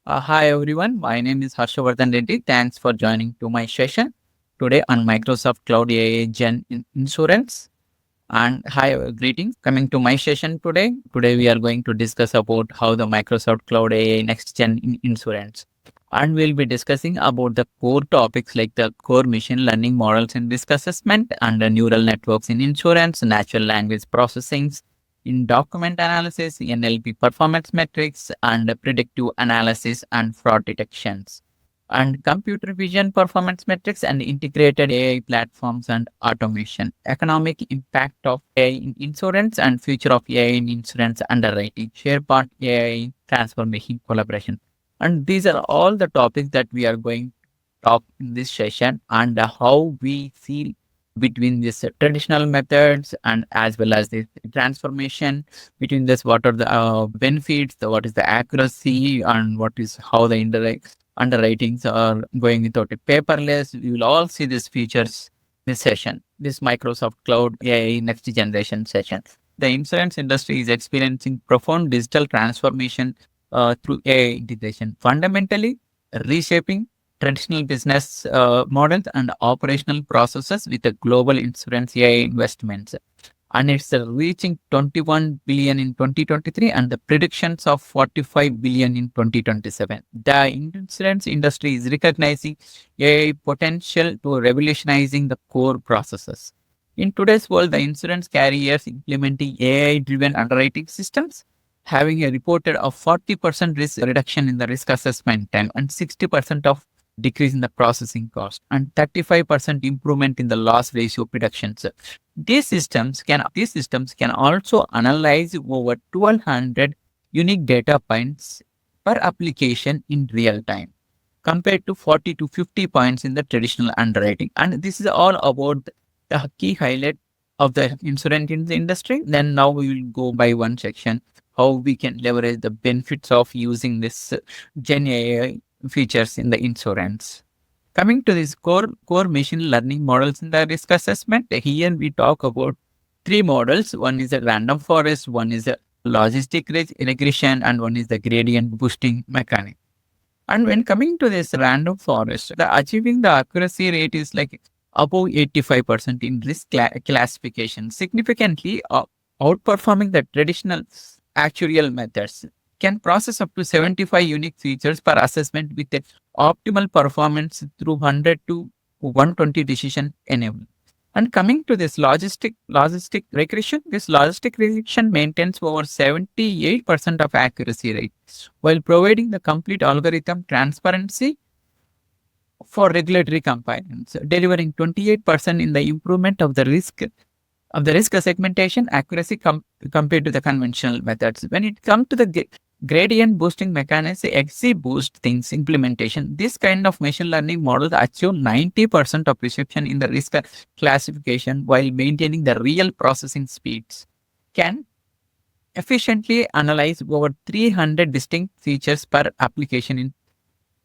Hi everyone, my name is Harsha Vardhan Reddy. Thanks for joining to my session today on Microsoft Cloud AI Insurance. And hi, greetings. Coming to my session today. Today we are going to discuss about how the Microsoft Cloud AI Next Gen Insurance. And we'll be discussing about the core topics like the core machine learning models in risk assessment and the neural networks in insurance, natural language processing, in document analysis, NLP performance metrics, and predictive analysis and fraud detections, and computer vision performance metrics and integrated AI platforms and automation, economic impact of AI in insurance and future of AI in insurance underwriting, SharePoint AI transformation collaboration. And these are all the topics that we are going to talk in this session and how we see between these traditional methods and as well as the transformation between this, what are the benefits, what is the accuracy, and what is how the indirect underwritings are going without a paperless. We will all see these features this session, this Microsoft Cloud AI next generation session. The insurance industry is experiencing profound digital transformation through AI integration, fundamentally reshaping traditional business models and operational processes with the global insurance AI investments, and it's reaching 21 billion in 2023 and the predictions of 45 billion in 2027. The insurance industry is recognizing AI potential to revolutionizing the core processes. In today's world, the insurance carriers implementing AI driven underwriting systems having a reported of 40% risk reduction in the risk assessment time and 60% of decrease in the processing cost and 35% improvement in the loss ratio predictions. These systems can also analyze over 1200 unique data points per application in real time compared to 40 to 50 points in the traditional underwriting. And this is all about the key highlight of the insurance in the industry. Then now we will go by one section how we can leverage the benefits of using this Gen AI features in the insurance. Coming to this core machine learning models in the risk assessment, here we talk about three models. One is a random forest, one is a logistic regression, and one is the gradient boosting mechanic. And when coming to this random forest, the achieving the accuracy rate is like above 85% in risk classification, significantly outperforming the traditional actuarial methods. Can process up to 75 unique features per assessment with a optimal performance through 100 to 120 decision enable. And coming to this logistic regression, this logistic regression maintains over 78% of accuracy rate while providing the complete algorithm transparency for regulatory compliance, delivering 28% in the improvement of the risk segmentation accuracy compared to the conventional methods. When it comes to the gradient boosting mechanism, XG-boost things implementation, this kind of machine learning models achieve 90% of precision in the risk classification while maintaining the real processing speeds. Can efficiently analyze over 300 distinct features per application in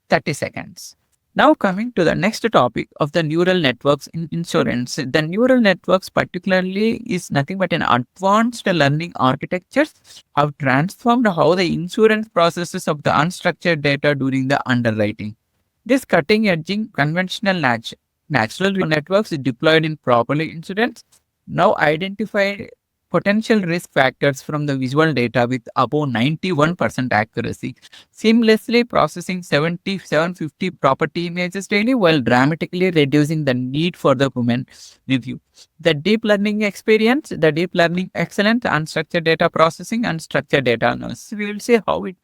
30 seconds. Now coming to the next topic of the neural networks in insurance. The neural networks particularly is nothing but an advanced learning architectures have transformed how the insurance processes of the unstructured data during the underwriting. This cutting edge conventional natural networks deployed in properly insurance now identify potential risk factors from the visual data with above 91% accuracy, seamlessly processing 750 property images daily while dramatically reducing the need for the human review. The deep learning excellence, unstructured data processing, and structured data analysis. We will see how it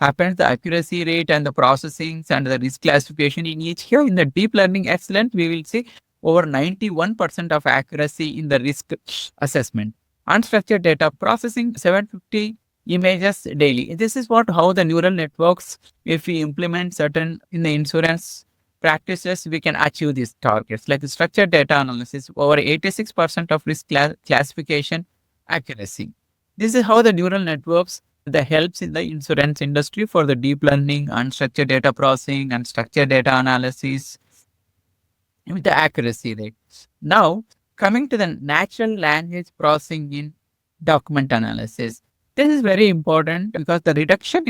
happens, the accuracy rate and the processing and the risk classification in each. Here in the deep learning excellence, we will see over 91% of accuracy in the risk assessment. Unstructured data processing 750 images daily. This is what how the neural networks, if we implement certain in the insurance practices, we can achieve these targets. Like the structured data analysis, over 86% of risk classification accuracy. This is how the neural networks that helps in the insurance industry for the deep learning, unstructured data processing, and structured data analysis with the accuracy rate. Now, coming to the natural language processing in document analysis. This is very important because the reduction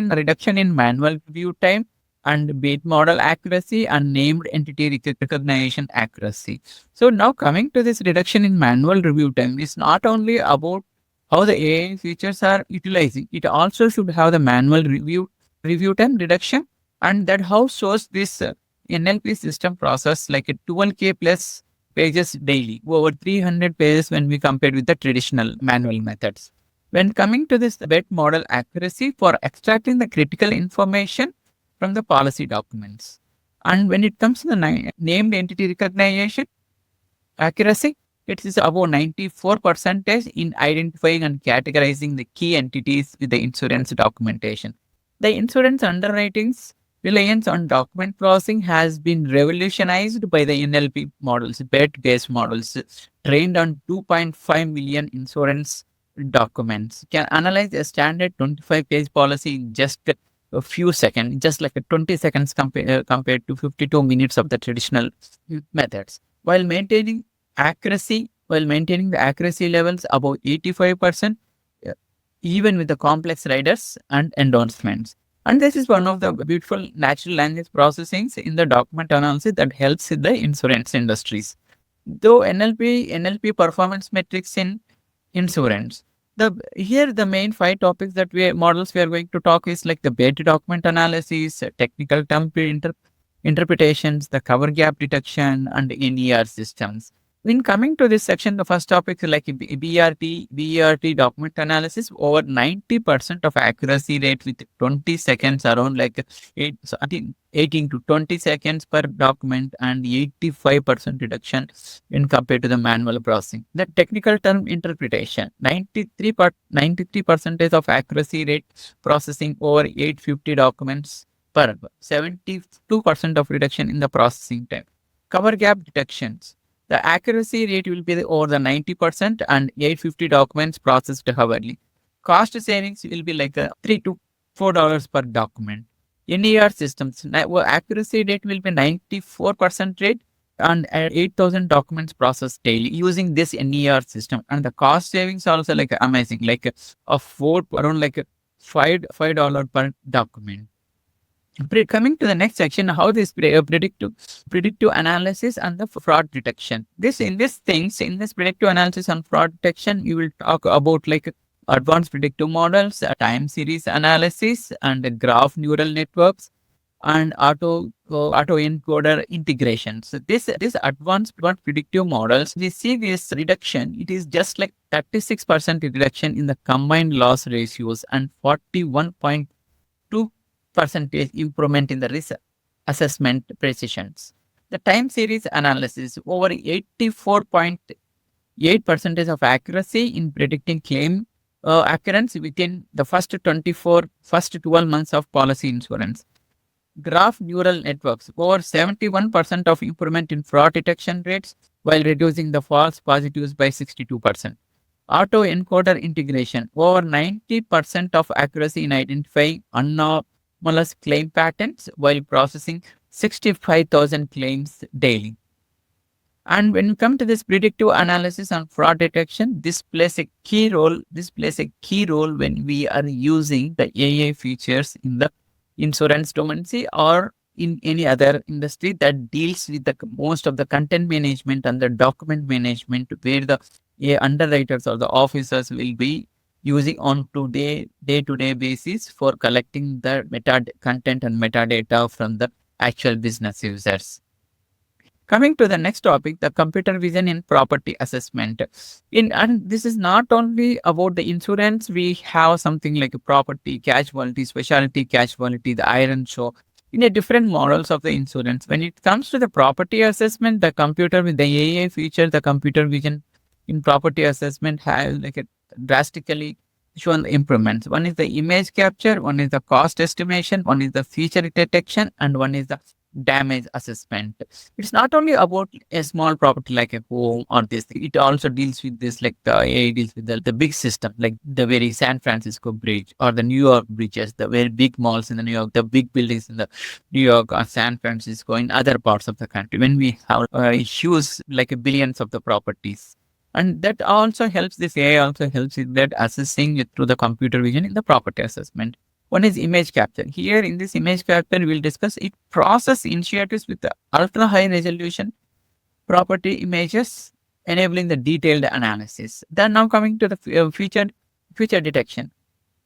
in manual review time and bit model accuracy and named entity recognition accuracy. So now coming to this reduction in manual review time is not only about how the AI features are utilizing, it also should have the manual review time reduction, and that how shows this NLP system process like a 12K plus pages daily, over 300 pages when we compare with the traditional manual methods. When coming to this bit model accuracy for extracting the critical information from the policy documents. And when it comes to the named entity recognition accuracy, it is above 94% in identifying and categorizing the key entities with the insurance documentation. The insurance underwriting's reliance on document processing has been revolutionized by the NLP models, BET-based models, trained on 2.5 million insurance documents, can analyze a standard 25-page policy in just a few seconds, just like a 20 seconds compared to 52 minutes of the traditional methods, while maintaining the accuracy levels above 85%, even with the complex riders and endorsements. And this is one of the beautiful natural language processings in the document analysis that helps in the insurance industries. Though NLP performance metrics in insurance. The main five topics that we are going to talk is like the beta document analysis, technical term interpretations, the cover gap detection, and NER systems. In coming to this section, the first topic is like BERT document analysis, over 90% of accuracy rate with 20 seconds, around like 18 to 20 seconds per document, and 85% reduction when compared to the manual processing. The technical term interpretation, 93% of accuracy rate processing over 850 documents per 72% of reduction in the processing time. Cover gap detections. The accuracy rate will be over the 90% and 850 documents processed hourly. Cost savings will be like $3 to $4 per document. NER systems, accuracy rate will be 94% rate and 8,000 documents processed daily using this NER system. And the cost savings also like amazing, like around like $5 per document. Coming to the next section, how this predictive analysis and the fraud detection. In this predictive analysis and fraud detection, you will talk about like advanced predictive models, time series analysis, and graph neural networks, and auto encoder integration. So this advanced predictive models, we see this reduction. It is just like 36% reduction in the combined loss ratios and 41.2% improvement in the risk assessment precisions. The time series analysis, over 84.8% of accuracy in predicting claim occurrence within the first 12 months of policy insurance. Graph neural networks, over 71% of improvement in fraud detection rates while reducing the false positives by 62%. Auto encoder integration, over 90% of accuracy in identifying anomalous claim patterns while processing 65,000 claims daily. And when you come to this predictive analysis and fraud detection, this plays a key role when we are using the AI features in the insurance domain or in any other industry that deals with the most of the content management and the document management, where the underwriters or the officers will be using on day-to-day basis for collecting the content and metadata from the actual business users. Coming to the next topic, the computer vision in property assessment. And this is not only about the insurance. We have something like a property casualty, specialty casualty, the iron show, in a different models of the insurance. When it comes to the property assessment, the computer with the AI feature, the computer vision in property assessment has like a drastically shown improvements. One is the image capture, one is the cost estimation, one is the feature detection, and one is the damage assessment. It's not only about a small property like a home or this. It also deals with this, like the AI deals with the big system, like the very San Francisco bridge or the New York bridges, the very big malls in the New York, the big buildings in the New York or San Francisco, in other parts of the country. When we have issues like billions of the properties. And that also helps, this AI also helps in that assessing it through the computer vision in the property assessment. One is image capture. Here in this image capture, we'll discuss it process initiatives with the ultra high resolution property images, enabling the detailed analysis. Then now coming to the feature detection.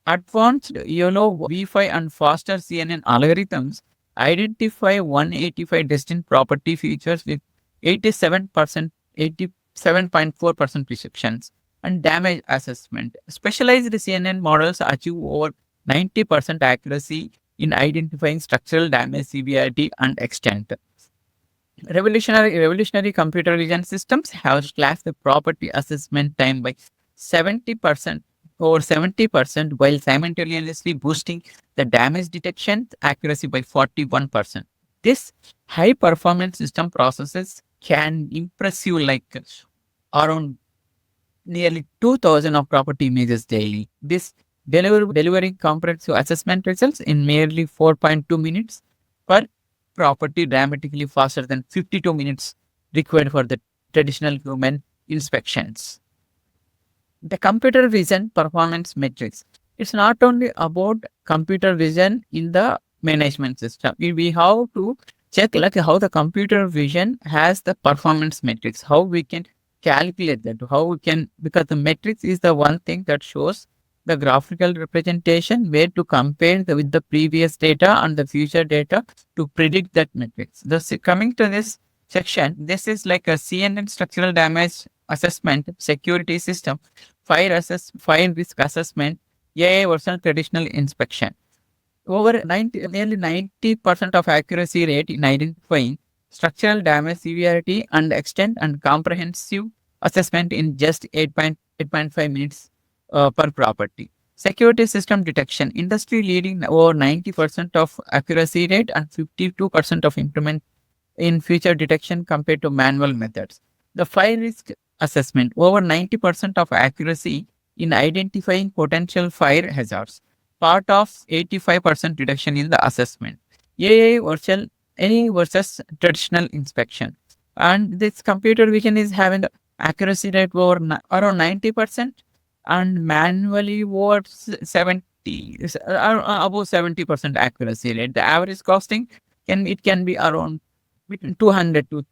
Advanced YOLO V5 and faster CNN algorithms identify 185 distinct property features with 87.4% precisions and damage assessment. Specialized CNN models achieve over 90% accuracy in identifying structural damage severity and extent. Revolutionary computer vision systems have slashed the property assessment time by 70% or 70% while simultaneously boosting the damage detection accuracy by 41%. This high performance system processes can impress you like around nearly 2000 of property images daily. This delivering comprehensive assessment results in merely 4.2 minutes per property, dramatically faster than 52 minutes required for the traditional human inspections. The computer vision performance metrics. It's not only about computer vision in the management system. We have to check like how the computer vision has the performance metrics, how we can calculate that, how we can, because the metrics is the one thing that shows the graphical representation where to compare with the previous data and the future data to predict that metrics. Coming to this section, this is like a CNN structural damage assessment security system, fire risk assessment, AI versus traditional inspection. Nearly 90% of accuracy rate in identifying structural damage severity and extent and comprehensive assessment in just 8.5 minutes per property. Security system detection, industry leading over 90% of accuracy rate and 52% of improvement in feature detection compared to manual methods. The fire risk assessment, over 90% of accuracy in identifying potential fire hazards, part of 85% reduction in the assessment. AI versus traditional inspection. And this computer vision is having the accuracy rate around 90% and manually over 70, above 70% accuracy rate. The average costing can be around between 200 to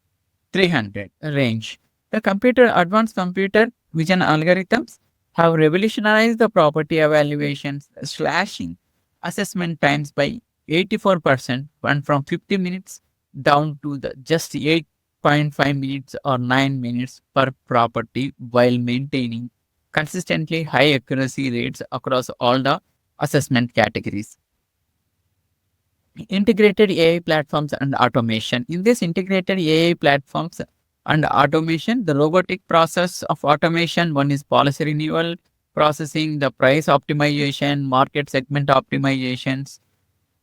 300 range. The advanced computer vision algorithms have revolutionized the property evaluations, slashing assessment times by 84% and from 50 minutes down to just 8.5 minutes or 9 minutes per property while maintaining consistently high accuracy rates across all the assessment categories. Integrated AI platforms and automation. In this integrated AI platforms and automation, the robotic process of automation, one is policy renewal, processing, the price optimization, market segment optimizations.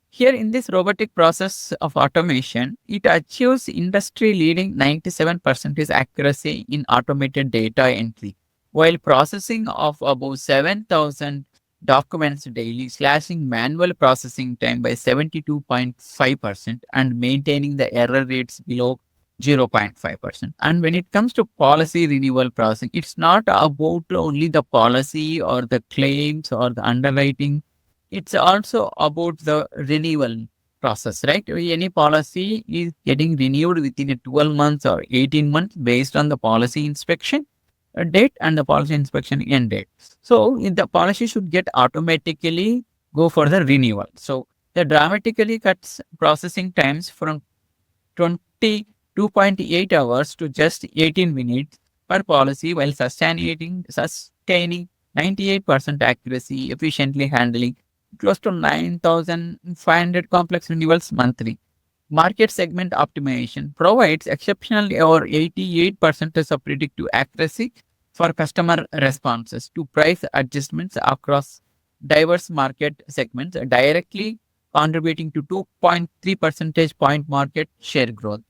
Here in this robotic process of automation, it achieves industry leading 97% accuracy in automated data entry, while processing of about 7,000 documents daily, slashing manual processing time by 72.5% and maintaining the error rates below 0.5%. And when it comes to policy renewal processing, it's not about only the policy or the claims or the underwriting. It's also about the renewal process, right? Any policy is getting renewed within a 12 months or 18 months based on the policy inspection date and the policy inspection end date. So the policy should get automatically go for the renewal. So that dramatically cuts processing times from 22.8 hours to just 18 minutes per policy while sustaining 98% accuracy, efficiently handling close to 9,500 complex renewals monthly. Market segment optimization provides exceptional or 88% of predictive accuracy for customer responses to price adjustments across diverse market segments, directly contributing to 2.3 percentage point market share growth.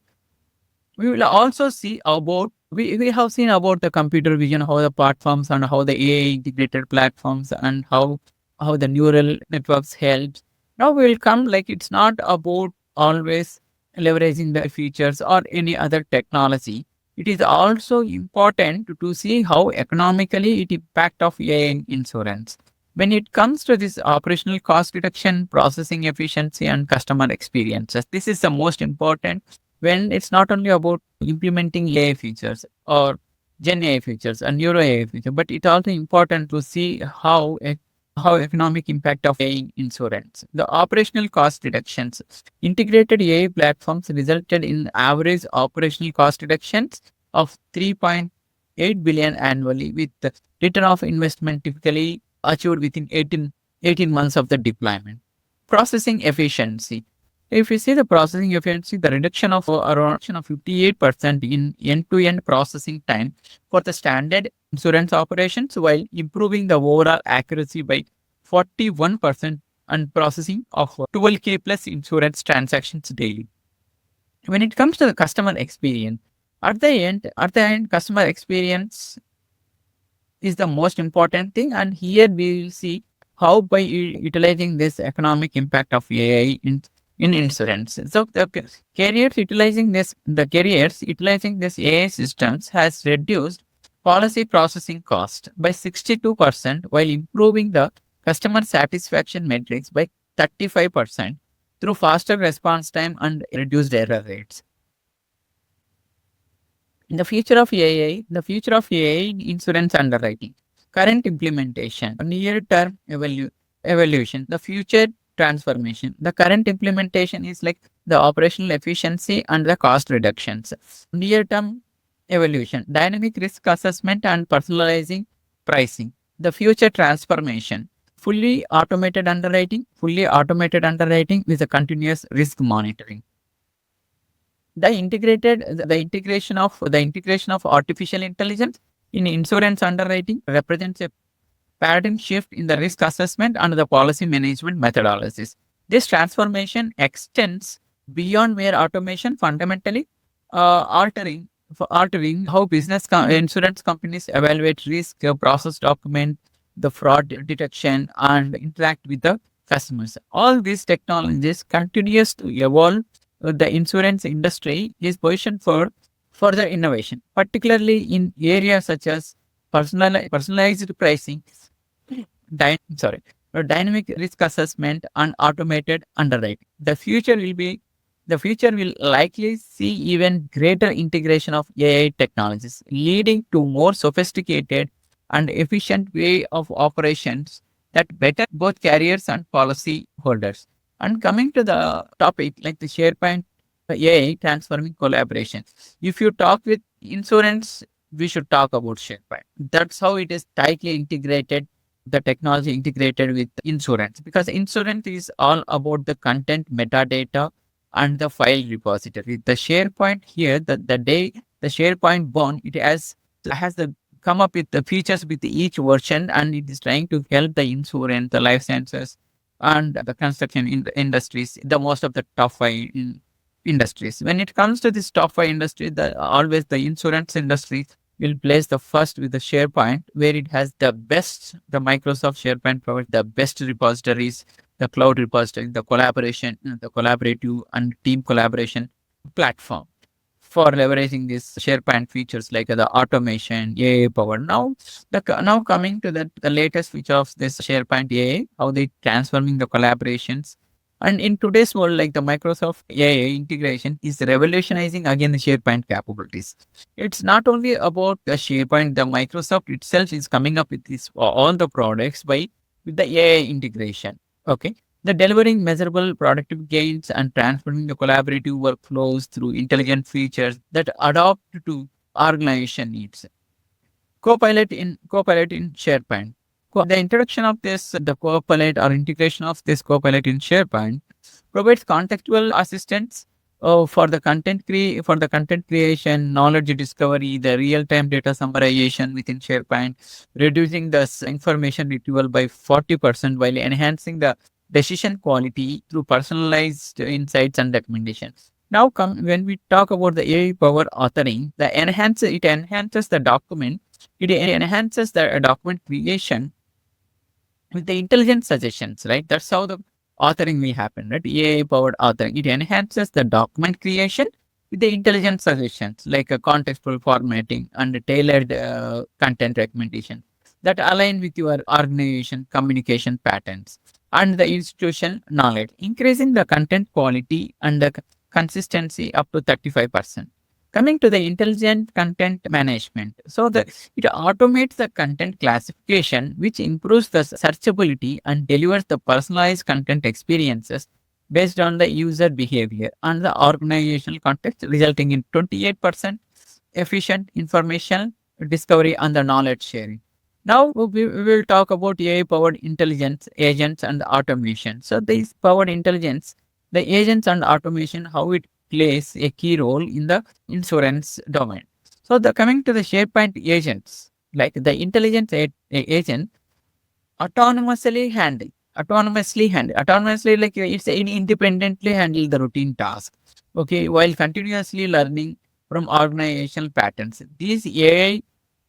We will also see about, we have seen about the computer vision, how the platforms and how the AI integrated platforms and how the neural networks helps. Now we will come like it's not about always leveraging the features or any other technology. It is also important to see how economically it impact of AI in insurance. When it comes to this operational cost reduction, processing efficiency, and customer experiences, this is the most important when it's not only about implementing AI features or Gen AI features and Neuro AI features, but it's also important to see how economic impact of AI in insurance. The operational cost reductions. Integrated AI platforms resulted in average operational cost reductions of 3.8 billion annually, with the return of investment typically achieved within 18 months of the deployment. Processing efficiency. If we see the processing efficiency, the reduction of around 58% in end-to-end processing time for the standard insurance operations, while improving the overall accuracy by 41% and processing of 12K plus insurance transactions daily. When it comes to the customer experience, at the end, customer experience is the most important thing. And here we will see how by utilizing this economic impact of AI in insurance. So the carriers utilizing this AI systems has reduced policy processing cost by 62% while improving the customer satisfaction metrics by 35% through faster response time and reduced error rates. In the future of AI in insurance underwriting, current implementation, near-term evaluation, the future transformation. The current implementation is like the operational efficiency and the cost reductions. Near-term evaluation, dynamic risk assessment and personalizing pricing. The future transformation, fully automated underwriting with a continuous risk monitoring. The integration of artificial intelligence in insurance underwriting represents a paradigm shift in the risk assessment and the policy management methodologies. This transformation extends beyond mere automation, fundamentally altering how insurance companies evaluate risk, process document, the fraud detection, and interact with the customers. All these technologies continues to evolve. The insurance industry is positioned for further innovation, particularly in areas such as personalized pricing, sorry, dynamic risk assessment, and automated underwriting. The future will likely see even greater integration of AI technologies, leading to more sophisticated and efficient way of operations that better both carriers and policy holders. And coming to the topic like the SharePoint AI transforming collaboration. If you talk with insurance, we should talk about SharePoint. That's how it is tightly integrated, the technology integrated with insurance, because insurance is all about the content, metadata, and the file repository. The SharePoint here, the day the SharePoint born, it has the come up with the features with each version, and it is trying to help the insurance, the life sciences, and the construction in the industries, the most of the top five industries. When it comes to this top five industry, always the insurance industry will place the first with the SharePoint, where it has the best. The Microsoft SharePoint provides the best repositories, the cloud repository, the collaboration, the collaborative and team collaboration platform for leveraging these SharePoint features like the automation, AI power. Now coming to the latest feature of this SharePoint AI, how they transforming the collaborations. And in today's world, like the Microsoft AI integration is revolutionizing again the SharePoint capabilities. It's not only about the SharePoint, the Microsoft itself is coming up with this all the products with the AI integration. Okay. The delivering measurable productive gains and transforming the collaborative workflows through intelligent features that adapt to organization needs. Copilot in SharePoint. The introduction of the Copilot or integration of this Copilot in SharePoint provides contextual assistance for the content creation, knowledge discovery, the real-time data summarization within SharePoint, reducing the information retrieval by 40% while enhancing the decision quality through personalized insights and recommendations. Now, when we talk about the AI-powered authoring, it enhances the document. It enhances the document creation with the intelligent suggestions, right? That's how the authoring will happen, right? AI-powered authoring. It enhances the document creation with the intelligent suggestions like a contextual formatting and tailored content recommendation. that align with your organization communication patterns and the institutional knowledge, increasing the content quality and the consistency up to 35%. Coming to the intelligent content management. So it automates the content classification, which improves the searchability and delivers the personalized content experiences based on the user behavior and the organizational context, resulting in 28% efficient information discovery and the knowledge sharing. Now we will talk about AI powered intelligence, agents, and automation. So these powered intelligence, the agents and automation, how it plays a key role in the insurance domain. So the coming to the SharePoint agents, like the intelligence agent autonomously, like it's independently handle the routine task, okay, while continuously learning from organizational patterns. These AI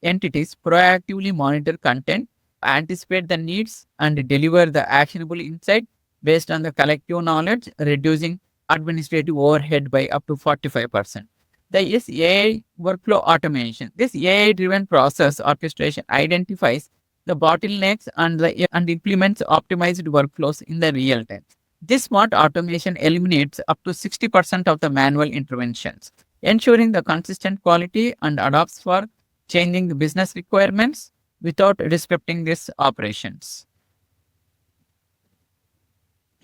entities proactively monitor content, anticipate the needs, and deliver the actionable insight based on the collective knowledge, reducing administrative overhead by up to 45%. The is AI workflow automation. This AI driven process orchestration identifies the bottlenecks and implements optimized workflows in the real time. This smart automation eliminates up to 60% of the manual interventions, ensuring the consistent quality and adapts for changing the business requirements without disrupting these operations.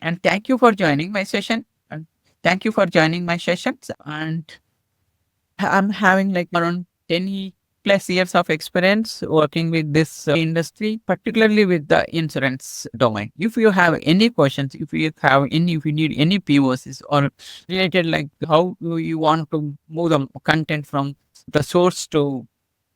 And thank you for joining my session. And thank you for joining my sessions. And I'm having like around 10 plus years of experience working with this industry, particularly with the insurance domain. If you have any questions, if you need any POCs or related, like how do you want to move the content from the source to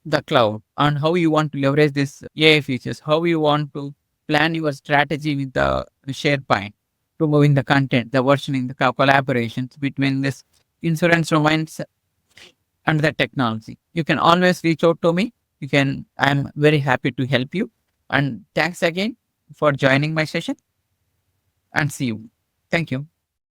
the cloud, and how you want to leverage this AI features, how you want to plan your strategy with the SharePoint to moving the content, the versioning, the collaborations between this insurance domains and the technology. You can always reach out to me. I'm very happy to help you. And thanks again for joining my session, and see you. Thank you.